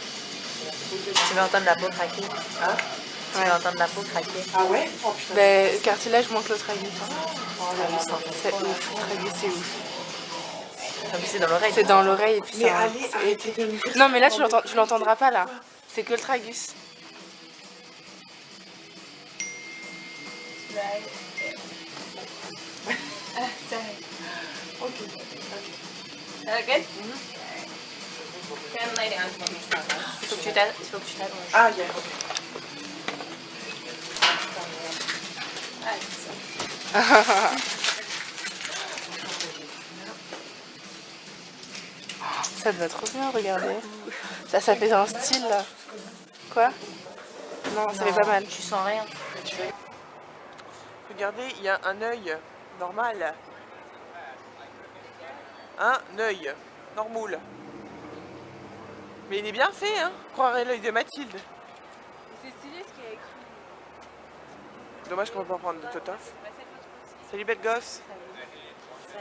Tu veux entendre la peau craquer? Hein? Tu veux entendre la peau craquer? Ah ouais? Oh putain. Ben, cartilage moins que le tragus. Oh là là, C'est ouf, le tragus c'est ouf. Ah, mais c'est dans l'oreille. C'est dans l'oreille et puis Mais ça... allez, arrêtez de me dire. Non mais là tu l'entendras pas là. C'est que le tragus. Ok. Good? Can lay down for me, il faut que tu t'allonges. Ah, yeah, ok. Ça te va trop bien, regardez. Ça fait un style là. Quoi? Non, ça fait pas mal. Tu sens rien. Regardez, il y a un œil normal. Un œil normal. Mais il est bien fait, hein. Croirait l'œil de Mathilde. C'est stylé ce qu'il y a écrit. Dommage qu'on ne peut pas prendre de Totof. Salut bête gosse.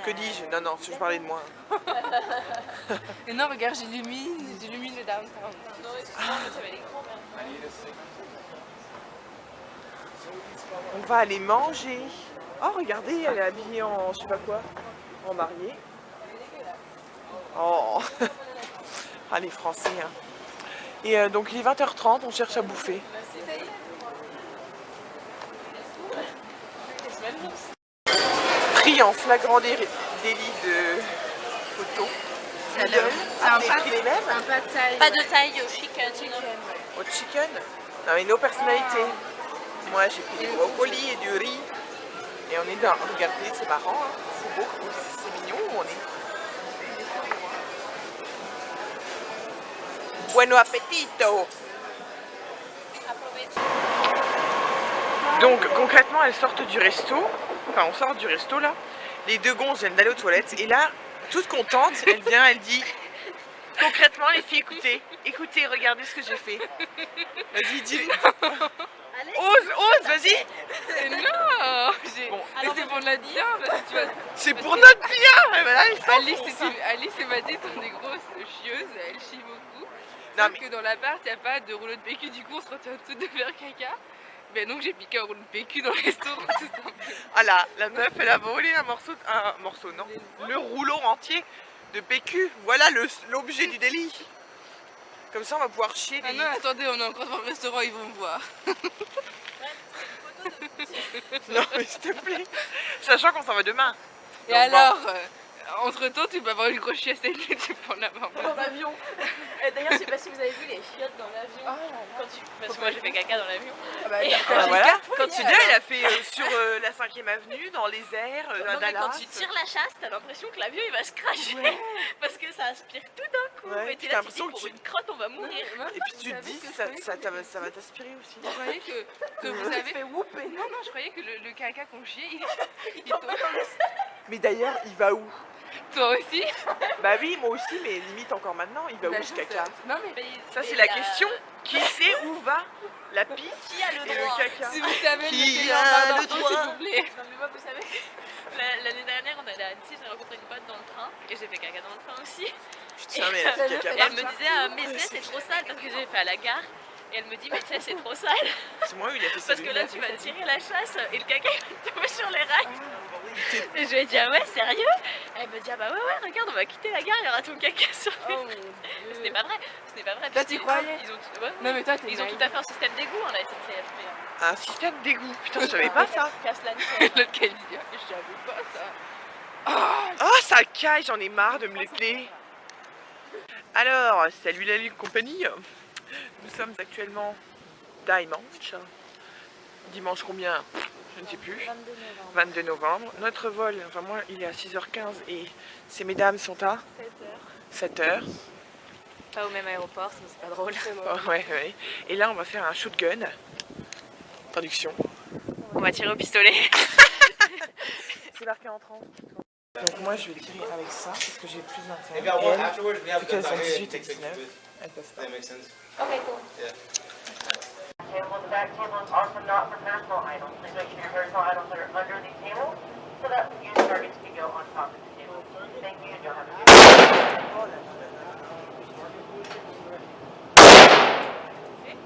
Que dis-je? Non, non, je parlais de moi. Et non, regarde, j'illumine le downtown. On va aller manger. Oh, regardez, elle est habillée en je sais pas quoi. En mariée. Oh. Ah, les Français, hein. Et donc, il est 20h30, on cherche à bouffer. Pris en flagrant délit de photo. C'est Ah, t'as pris les mêmes? un pad thai. Pas de taille au chicken. Au chicken? Non, mais nos personnalités. Moi, j'ai pris des brocolis et du riz. Et on est dans... Regardez, c'est marrant, hein. C'est beau, c'est mignon où on est. Bueno appetito! Donc, concrètement, elles sortent du resto. Enfin, on sort du resto, là. Les deux gonzes viennent d'aller aux toilettes. Et là, toute contente, elle vient, elle dit... Concrètement, les filles, écoutez, regardez ce que j'ai fait. Vas-y, dis. Ose, vas-y. Non, Bon, c'est pour notre bien. Tu vois. c'est pour notre bien. Et voilà, Alice et Mathilde sont des grosses chieuses, elles chient beaucoup. Non, Sauf que dans l'appart, il n'y a pas de rouleau de PQ, du coup on se retrouve toutes de faire caca. Ben donc j'ai piqué un rouleau de PQ dans le restaurant. Ah là, la meuf, elle a volé un morceau, non, le rouleau entier de PQ. Voilà l'objet du délit. Comme ça, on va pouvoir chier. Ah non, attendez, on est encore dans le restaurant, ils vont me voir. Non, mais s'il te plaît. Sachant qu'on s'en va demain. Et donc, alors, entre temps, tu peux avoir une grosse chiasse et tu peux en avoir Dans l'avion. D'ailleurs, je sais pas si vous avez vu les chiottes dans l'avion. Parce que moi j'ai fait caca dans l'avion. voilà. Quand tu dis, elle a fait sur la 5e avenue, dans les airs, à Non, mais Dallas. quand tu tires la chasse, t'as l'impression que l'avion il va se cracher. Parce que ça aspire tout d'un coup. Ouais, Et t'es t'as là, tu dis, l'impression pour que une crotte, on va mourir. Et puis tu te dis, ça va t'aspirer aussi. Je croyais que vous savez. Non, je croyais que le caca qu'on chiait, il tombe. Mais d'ailleurs, il va où? Toi aussi? Bah oui, moi aussi, mais limite encore maintenant, il va où ce caca? Non, mais Ça, c'est la question. Qui sait où va la pisse Qui a le et le droit? caca? si vous savez, Qui mettez-le en a barre le d'infos, droit? s'il vous plaît. Non mais moi vous savez, l'année dernière on allait à Annecy, j'ai rencontré une pote dans le train et j'ai fait caca dans le train aussi. Putain, mais la fille caca. Et elle me disait mais tu sais c'est trop sale parce que j'ai fait à la gare. Et elle me dit mais tu sais c'est trop sale C'est moi où il a fait ça. parce que là tu vas tirer la chasse et le caca il va tomber sur les rails. Et je lui ai dit ah ouais sérieux? Elle me dit ah bah ouais regarde on va quitter la gare il y aura ton caca sur les rails. Ce n'est pas vrai, ce n'est pas vrai. Toi, t'y croyais? Non, mais toi, Ils ont tout à fait un système d'égout hein, la SNCF. Mais, Un système d'égout. Putain, je savais pas ça. casse la nuit. L'autre qui a dit, je savais pas ça. Oh, ça caille, j'en ai marre de me les plaies. Alors, salut la compagnie. Nous sommes actuellement dimanche. Dimanche combien? Je ne sais plus. 22 novembre. Notre vol, enfin moi, il est à 6h15 et ces mesdames sont à 7h. Pas au même aéroport, sinon c'est pas drôle. Oh, ouais. Et là, on va faire un shotgun. Traduction. On va tirer au pistolet. C'est marqué en 30. Donc moi, je vais tirer avec ça parce que j'ai plus d'intérêt. Maybe I'll work afterwards. We have Vu qu'elles enough sont time here 18 et to take 19, pictures. elles peuvent pas. That makes sense. Ok, cool. Yeah. back table is also not for personal items. Please make sure your personal items are under the table so that your targets can go on top of the table. Thank you, and you'll have a good day. Hey,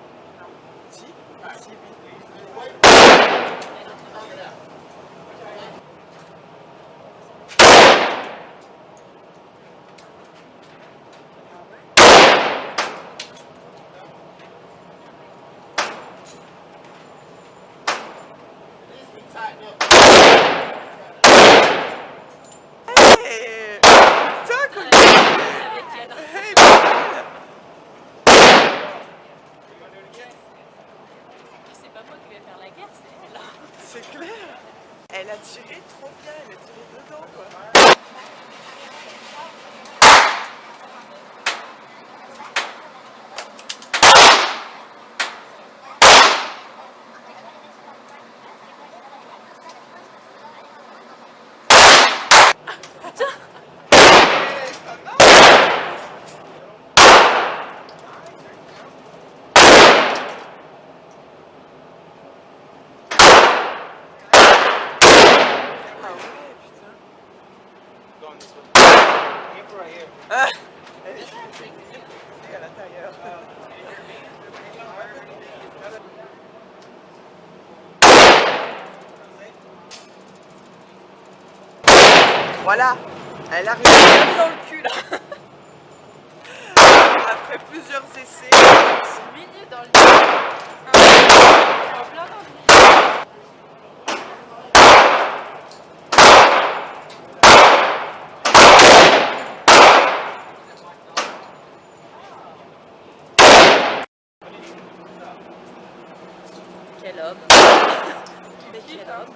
putain, comme hey, C'est pas moi qui vais faire la guerre, c'est elle. c'est clair. Elle a tiré trop bien, elle a tiré dedans quoi. Ah, elle est à l'intérieur. Voilà, elle arrive dans le cul là. Après plusieurs essais. Milieu dans le en plein dans le Quel homme. Mais quel homme.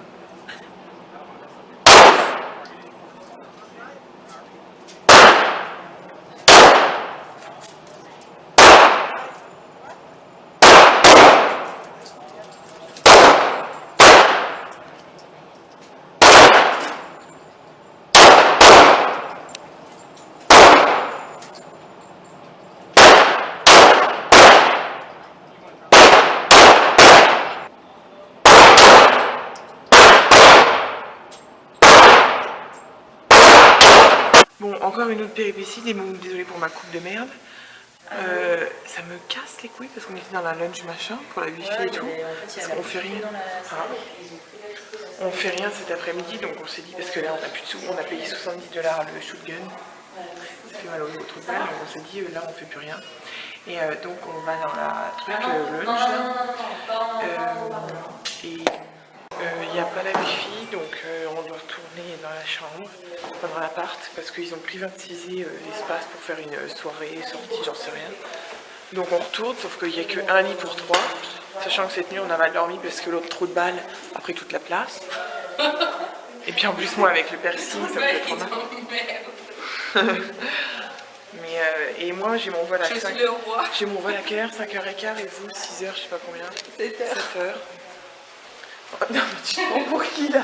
Bon, encore une autre péripétie, désolé pour ma coupe de merde. Ça me casse les couilles parce qu'on était dans la lunch machin pour la wifi et tout. On fait rien. On fait rien cet après-midi, donc on s'est dit parce que là on a plus de sous, on a payé 70 $ le shotgun. Ça fait mal au trou de balle, donc on s'est dit là on fait plus rien. Et donc on va dans la truc lunch là. Et il n'y a pas la wifi, donc on doit retourner dans la chambre, dans l'appart, parce qu'ils ont privatisé l'espace pour faire une soirée, sortie, j'en sais rien. Donc on retourne, sauf qu'il n'y a qu'un lit pour 3, sachant que cette nuit on a mal dormi parce que l'autre trou de balle a pris toute la place. Et puis en plus moi avec le piercing, ça me fait trop mal. Mais et moi j'ai mon vol à 5h. J'ai mon vol à quelle heure? 5h15 et vous 6h, je sais pas combien. 7h. Oh, non mais tu te prends pour qui là?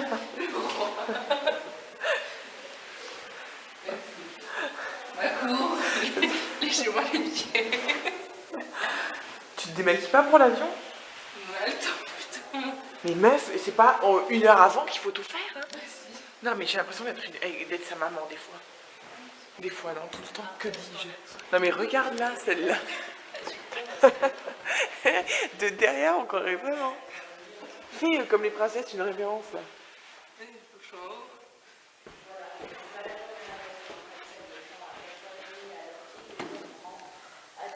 Ma cour. Lâchez-moi les pieds. Tu te démaquilles pas pour l'avion? Putain. Mais meuf, c'est pas une heure avant qu'il faut tout faire hein? Non mais j'ai l'impression d'être sa maman des fois. Des fois, non, tout le temps, que dis-je? Non mais regarde là, celle-là. De derrière, on croirait vraiment. Fais comme les princesses, une révérence là.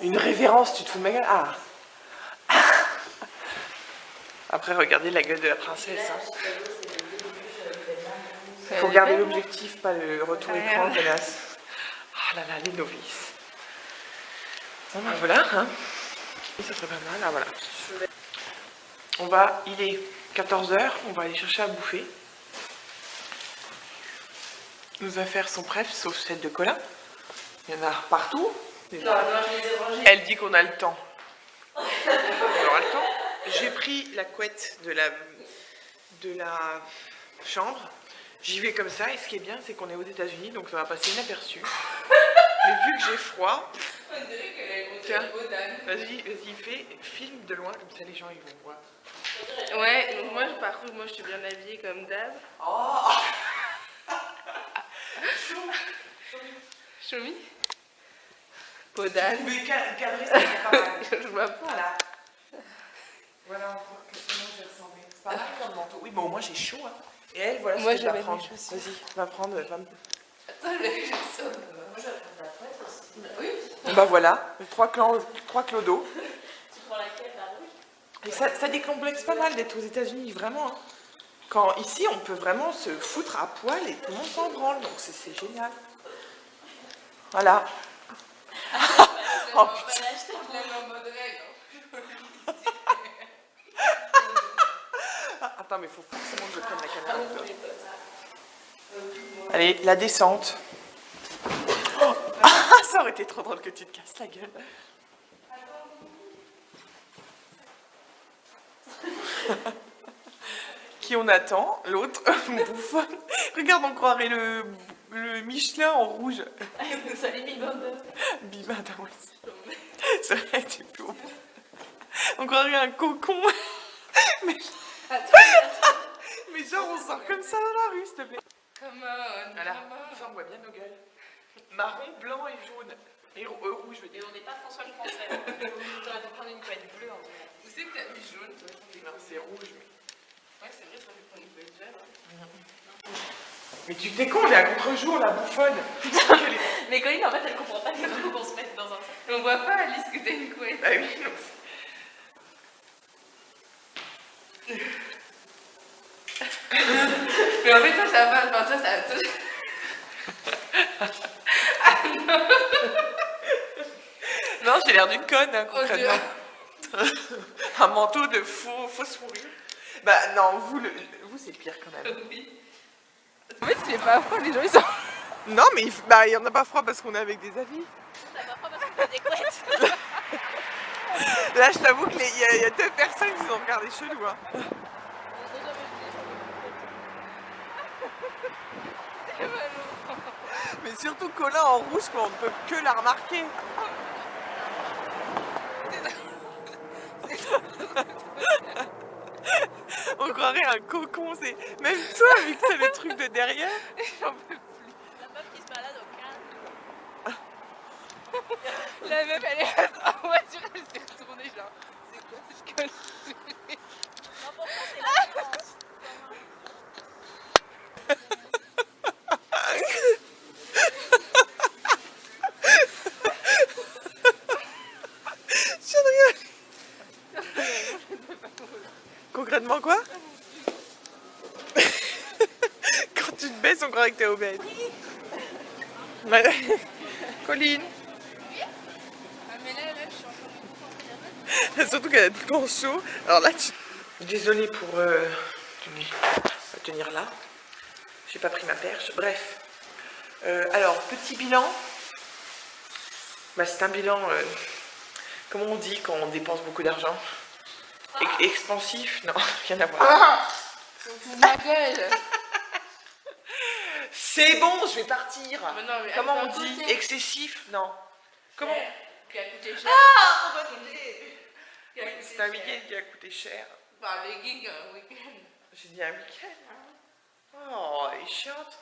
Une révérence, tu te fous de ma gueule? Ah. Après, regardez la gueule de la princesse. Hein. Faut garder l'objectif, pas le retour écran, connasse. Ah là là, les novices. Bon ben voilà, hein. Ça serait pas mal, ah voilà. Il est 14h, on va aller chercher à bouffer. Nos affaires sont prêtes, sauf celle de Colin. Il y en a partout. Non, moi je les ai rangés. Elle dit qu'on a le temps. On aura le temps. J'ai pris la couette de la chambre. J'y vais comme ça, et ce qui est bien, c'est qu'on est aux États-Unis, donc ça va passer inaperçu. Mais vu que j'ai froid... On dirait qu'elle a Tiens, vas-y, filme de loin, comme ça les gens ils vont voir. Ouais, donc moi par contre, moi je suis bien habillée comme d'hab. Oh Choumi. Podane. Mais cadrer, ça fait pas mal. Je vois pas. Voilà. Voilà encore, comment je vais ressembler. C'est pas mal comme manteau. Oui, mais au moins j'ai chaud. Hein. Et elle, voilà Moi, ce qu'elle va j'avais prendre. mes chaussures. Vas-y, va prendre. Attends, le chaussures. Moi je vais prendre la couette aussi. Oui. Bah voilà, 3 clodos. Tu prends laquelle, la rouge? Et ça décomplexe pas mal d'être aux États-Unis, vraiment. Hein. Quand ici, on peut vraiment se foutre à poil et tout le monde s'en branle, donc c'est génial. Voilà. Oh putain. Attends, mais il faut forcément que je prenne la caméra. Allez, la descente. Oh, ça aurait été trop drôle que tu te casses la gueule. Qui on attend? L'autre, bouffonne. Regarde, on croirait le Michelin en rouge. Salut Bibanda. Bibanda, oui. Ça aurait été plus haut. On croirait un cocon. Mais genre, on sort comme ça dans la rue, s'il te plaît. Voilà, ça on voit bien nos gueules. Marron, blanc et jaune. Et rouge, je veux Et dire. on n'est pas François le Français. T'aurais dû prendre une couette bleue en vrai. Où c'est que t'as mis jaune toi? Non, c'est rouge. Ouais, c'est vrai, t'aurais pu prendre une couette jaune. Mais tu t'es con, on est à contre-jour, la bouffonne. Mais Colline, en fait, elle comprend pas qu'il faut qu'on se mette dans un sac. On voit pas, Alice, que t'as une couette. Ah oui, non. Mais en fait, toi, ça va. Enfin, toi, ça. Non, j'ai l'air d'une conne, hein, Oh Dieu. concrètement. Un manteau de fausse fourrure. Bah non, vous c'est pire quand même. Oui. En fait, il fait pas froid, les gens ils sont. Non, mais bah, il y en a pas froid parce qu'on est avec des amis. T'as pas froid parce qu'on a des couettes. Là, je t'avoue qu'il y a 2 personnes qui nous ont regardé chelou. Hein. Mais surtout Colin en rouge, quoi, on ne peut que la remarquer. On croirait un cocon, c'est. Même toi, vu que t'as le truc de derrière. J'en peux plus. La meuf qui se balade au calme. La meuf, elle est en voiture, elle s'est retournée, genre. C'est quoi cette connerie? Non, pour moi, c'est la France. Je rigole. Concrètement quoi? Quand tu te baisses, on croirait que t'es obèse. Colline. Ah, mais là, je suis en train de. Surtout qu'elle a tout le temps chaud. Alors là, désolée pour tenir là. J'ai pas pris ma perche. Bref. Alors, petit bilan. Bah, c'est un bilan, comment on dit quand on dépense beaucoup d'argent? Expansif? Non, rien à voir. Ma gueule. C'est bon, je vais partir. Mais non, mais Comment on d'un dit? côté. Excessif? Non. Comment? Qui a coûté cher. Ah, on doit donner. Qui a coûté C'est un cher. week-end qui a coûté cher. Enfin, les gigs, un week-end. J'ai dit un week-end. Oh, elle est chiante.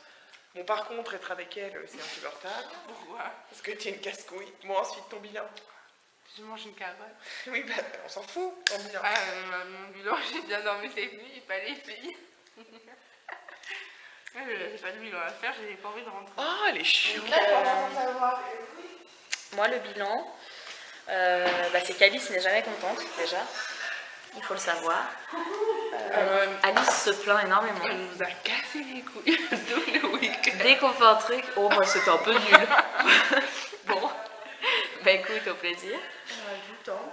Bon, par contre, être avec elle, c'est insupportable. Pourquoi? Parce que tu es une casse-couille. Bon, ensuite, ton bilan. Je mange une carotte. Oui, bah, on s'en fout, ton bilan. Ah, mon bilan, j'ai bien dormi cette nuit, et pas les filles. J'ai pas de bilan à faire, j'ai pas envie de rentrer. Oh, elle est chiante. Moi, le bilan, c'est qu'Alice n'est jamais contente, déjà. Il faut le savoir. Alice se plaint énormément. Elle nous a cassé les couilles tout le week-end. Dès qu'on fait un truc, oh, bah, c'était un peu nul. Bon, bah écoute, au plaisir. Du temps.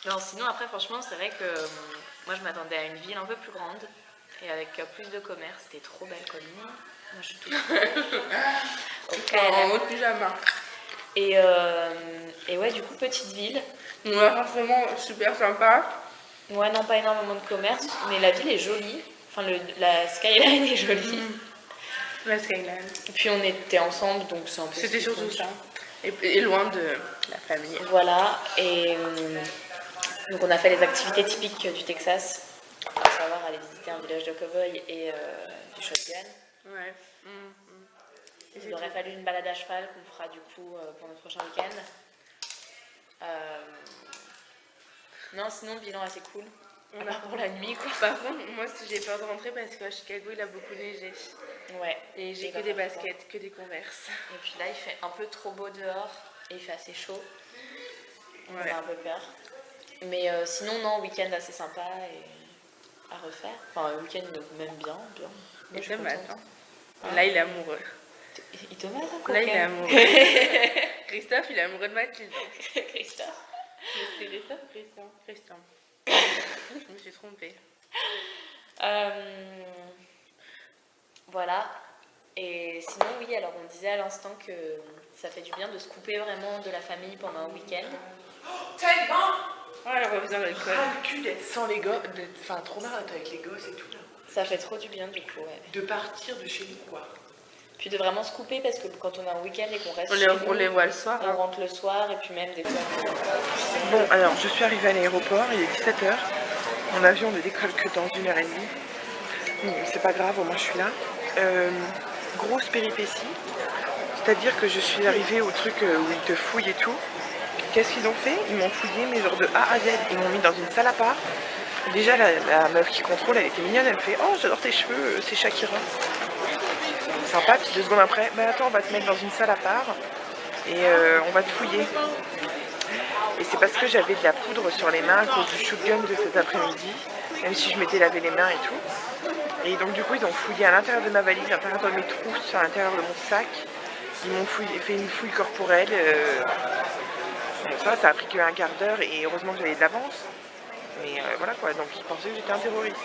Non, sinon, après, franchement, c'est vrai que moi, je m'attendais à une ville un peu plus grande et avec plus de commerce. C'était trop belle, Colline. Moi, je suis toute En haut de pyjama. Et ouais, du coup, petite ville. Ouais, forcément, super sympa. Ouais, non, pas énormément de commerce, mais la ville est jolie. Enfin, la skyline est jolie. La skyline. Et puis, on était ensemble, donc c'est un peu... C'était surtout ça. Et loin de la famille. Voilà, et donc on a fait les activités typiques du Texas, à savoir aller visiter un village de cow-boys et du shotgun. Ouais. Il aurait fallu une balade à cheval qu'on fera du coup pour notre prochain week-end. Non, sinon le bilan assez cool. À part pour la nuit quoi. Par contre, moi j'ai peur de rentrer parce qu'à Chicago il a beaucoup neigé. Ouais. Et j'ai Il que va des faire baskets, que des Converse. Et puis là il fait un peu trop beau dehors et il fait assez chaud. On Ouais. a un peu peur. Mais sinon non, week-end assez sympa et à refaire. Enfin un week-end même bien. Moi, Et je suis Thomas, contente. hein. Là il est amoureux. Il te met Là il est amoureux. Christophe il est amoureux de Mathilde. Christophe. C'était Christophe ou Christian? Je me suis trompée. Voilà. Et sinon, oui, alors on disait à l'instant que ça fait du bien de se couper vraiment de la famille pendant un week-end. Oh la reviens de l'école. Ah, le cul d'être sans les gosses, enfin trop marre d'être avec les gosses et tout là. Ça fait trop du bien du coup, ouais. De partir de chez nous quoi. Puis de vraiment se couper parce que quand on a un week-end et qu'on reste On chez nous, les voit le soir. on rentre le soir et puis même des fois... Bon alors je suis arrivée à l'aéroport, il est 17h. Mon avion ne décolle que dans 1h30. Bon, c'est pas grave, au moins je suis là. Grosse péripétie. C'est-à-dire que je suis arrivée au truc où ils te fouillent et tout. Qu'est-ce qu'ils ont fait? Ils m'ont fouillé mais genre de A à Z. Ils m'ont mis dans une salle à part. Déjà la meuf qui contrôle elle était mignonne, elle me fait oh j'adore tes cheveux, c'est Shakira. Sympa, puis 2 secondes après, bah attends on va te mettre dans une salle à part et on va te fouiller. Et c'est parce que j'avais de la poudre sur les mains à cause du shotgun de cet après-midi, même si je m'étais lavé les mains et tout. Et donc du coup ils ont fouillé à l'intérieur de ma valise, à l'intérieur de mes trousses, à l'intérieur de mon sac. Ils m'ont fait une fouille corporelle. Bon, ça a pris qu'un quart d'heure et heureusement que j'avais de l'avance. Mais voilà quoi, donc ils pensaient que j'étais un terroriste.